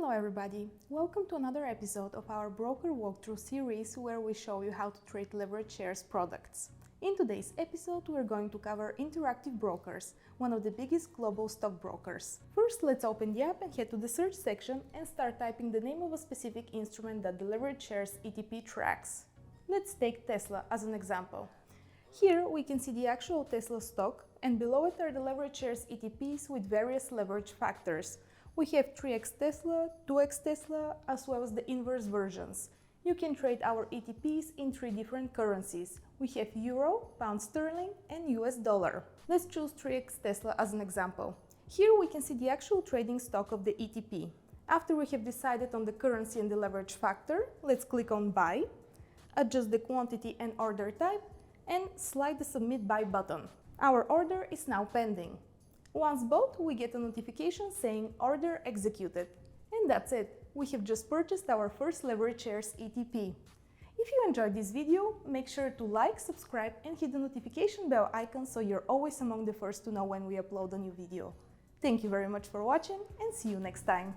Hello everybody! Welcome to another episode of our broker walkthrough series where we show you how to trade leverage shares products. In today's episode, we're going to cover Interactive Brokers, one of the biggest global stockbrokers. First, let's open the app and head to the search section and start typing the name of a specific instrument that the Leverage Shares ETP tracks. Let's take Tesla as an example. Here we can see the actual Tesla stock, and below it are the Leverage Shares ETPs with various leverage factors. We have 3x Tesla, 2x Tesla, as well as the inverse versions. You can trade our ETPs in 3 different currencies. We have Euro, Pound Sterling, and US Dollar. Let's choose 3x Tesla as an example. Here we can see the actual trading stock of the ETP. After we have decided on the currency and the leverage factor, let's click on Buy, adjust the quantity and order type, and slide the Submit Buy button. Our order is now pending. Once bought, we get a notification saying Order Executed. And that's it. We have just purchased our first Leverage Shares ETP. If you enjoyed this video, make sure to like, subscribe, and hit the notification bell icon so you're always among the first to know when we upload a new video. Thank you very much for watching, and see you next time.